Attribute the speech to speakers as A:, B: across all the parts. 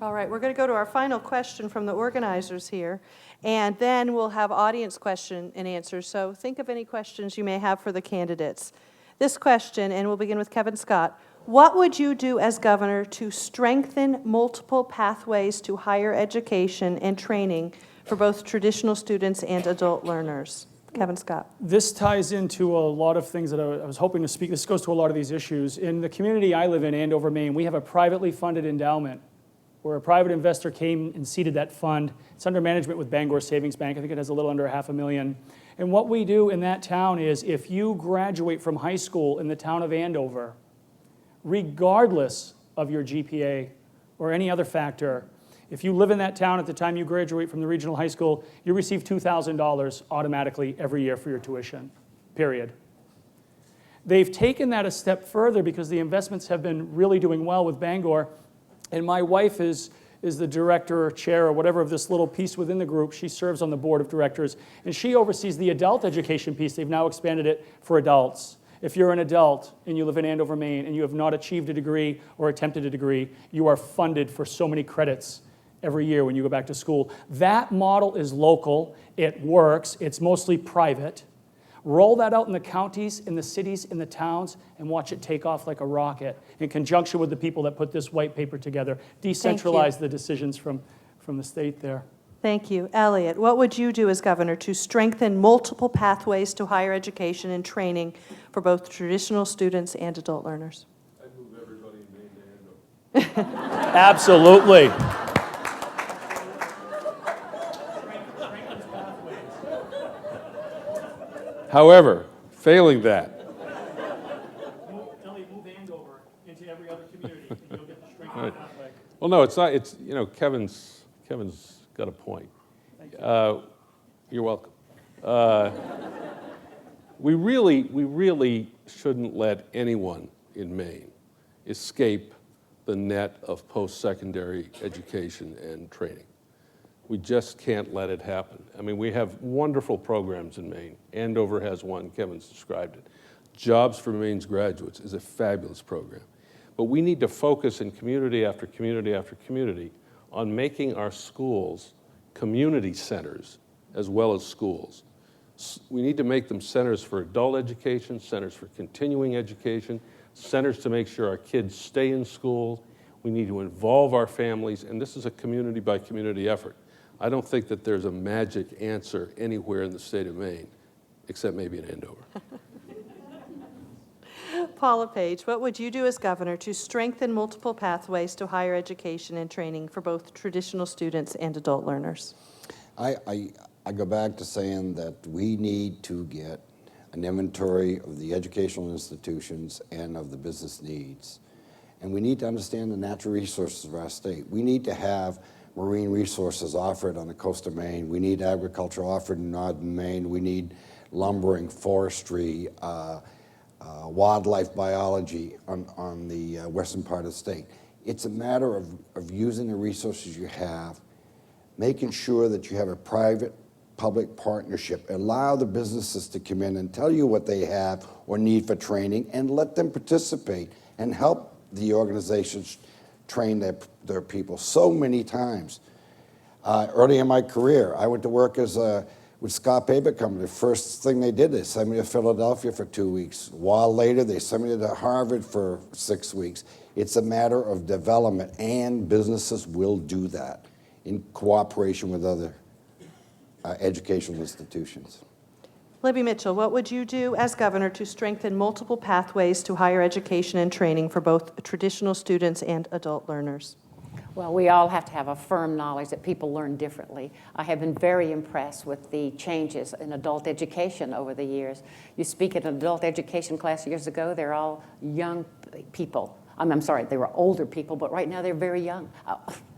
A: All right, we're going to go to our final question from the organizers here, and then we'll have audience question and answers. So think of any questions you may have for the candidates. This question, and we'll begin with Kevin Scott. What would you do as governor to strengthen multiple pathways to higher education and training for both traditional students and adult learners? Kevin Scott.
B: This ties into a lot of things that I was hoping to speak. This goes to a lot of these issues. In the community I live in, Andover, Maine, we have a privately funded endowment where a private investor came and seeded that fund. It's under management with Bangor Savings Bank. I think it has a little under $500,000. And what we do in that town is if you graduate from high school in the town of Andover, regardless of your GPA or any other factor, if you live in that town at the time you graduate from the regional high school, you receive $2,000 automatically every year for your tuition, period. They've taken that a step further because the investments have been really doing well with Bangor. And my wife is the director or chair or whatever of this little piece within the group. She serves on the board of directors, and she oversees the adult education piece. They've now expanded it for adults. If you're an adult and you live in Andover, Maine, and you have not achieved a degree or attempted a degree, you are funded for so many credits every year when you go back to school. That model is local. It works. It's mostly private. Roll that out in the counties, in the cities, in the towns, and watch it take off like a rocket in conjunction with the people that put this white paper together. Decentralize the decisions from the state there.
A: Thank you. Elliot, what would you do as governor to strengthen multiple pathways to higher education and training for both traditional students and adult learners?
C: I'd move everybody in Maine to Andover.
B: Absolutely.
C: However, failing that,
B: Elliot, move Andover into every other community, and you'll get the strength
C: right.
B: pathway.
C: Well, no, it's not. It's, you know, Kevin's got a point. You're welcome. We really shouldn't let anyone in Maine escape the net of post-secondary education and training. We just can't let it happen. I mean, we have wonderful programs in Maine. Andover has one, Kevin's described it. Jobs for Maine's Graduates is a fabulous program. But we need to focus in community after community after community on making our schools community centers as well as schools. We need to make them centers for adult education, centers for continuing education, centers to make sure our kids stay in school. We need to involve our families, and this is a community by community effort. I don't think that there's a magic answer anywhere in the state of Maine, except maybe in Andover.
A: Paula Page, what would you do as governor to strengthen multiple pathways to higher education and training for both traditional students and adult learners?
D: I go back to saying that we need to get an inventory of the educational institutions and of the business needs. And we need to understand the natural resources of our state. We need to have marine resources offered on the coast of Maine. We need agriculture offered in northern Maine. We need lumbering, forestry, wildlife biology on the western part of the state. It's a matter of using the resources you have, making sure that you have a private-public partnership. Allow the businesses to come in and tell you what they have or need for training, and let them participate and help the organizations train their people. So many times, early in my career, I went to work with Scott Paper Company. The first thing they did, they sent me to Philadelphia for 2 weeks. A while later, they sent me to Harvard for 6 weeks. It's a matter of development, and businesses will do that in cooperation with other educational institutions.
A: Libby Mitchell, what would you do as governor to strengthen multiple pathways to higher education and training for both traditional students and adult learners?
E: Well, we all have to have a firm knowledge that people learn differently. I have been very impressed with the changes in adult education over the years. You speak at an adult education class years ago, they're all young people. I'm sorry, they were older people, but right now they're very young.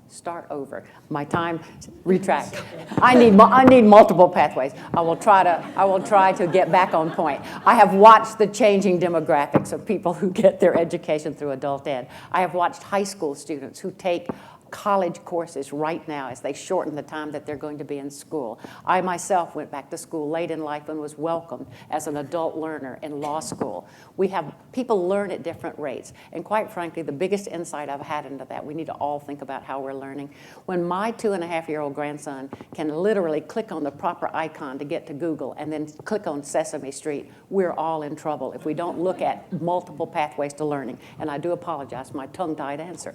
E: Start over. My time, retract. I need multiple pathways. I will try to get back on point. I have watched the changing demographics of people who get their education through adult ed. I have watched high school students who take college courses right now as they shorten the time that they're going to be in school. I myself went back to school late in life and was welcomed as an adult learner in law school. We have people learn at different rates. And quite frankly, the biggest insight I've had into that, we need to all think about how we're learning. When my 2.5-year-old grandson can literally click on the proper icon to get to Google and then click on Sesame Street, we're all in trouble if we don't look at multiple pathways to learning. And I do apologize for my tongue-tied answer.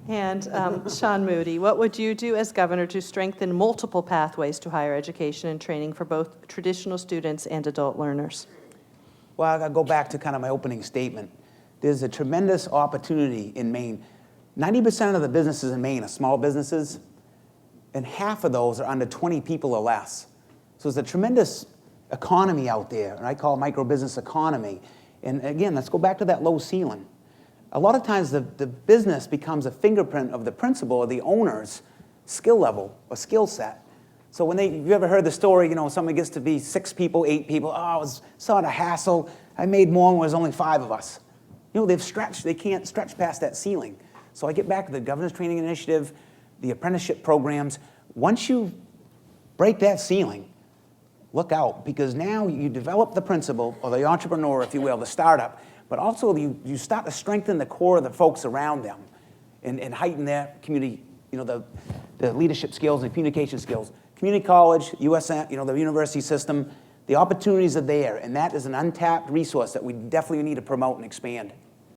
A: And Sean Moody, what would you do as governor to strengthen multiple pathways to higher education and training for both traditional students and adult learners?
F: Well, I gotta go back to kind of my opening statement. There's a tremendous opportunity in Maine. 90% of the businesses in Maine are small businesses, and half of those are under 20 people or less. So there's a tremendous economy out there, and I call it micro-business economy. And again, let's go back to that low ceiling. A lot of times the business becomes a fingerprint of the principal or the owner's skill level or skill set. So when you ever heard the story, you know, someone gets to be 6 people, 8 people, oh, it was sort of hassle. I made more when there was only 5 of us. You know, they can't stretch past that ceiling. So I get back to the Governor's Training Initiative, the apprenticeship programs. Once you break that ceiling, look out, because now you develop the principal or the entrepreneur, if you will, the startup, but also you start to strengthen the core of the folks around them and heighten their community, you know, the leadership skills and communication skills. Community college, USM, you know, the university system, the opportunities are there, and that is an untapped resource that we definitely need to promote and expand.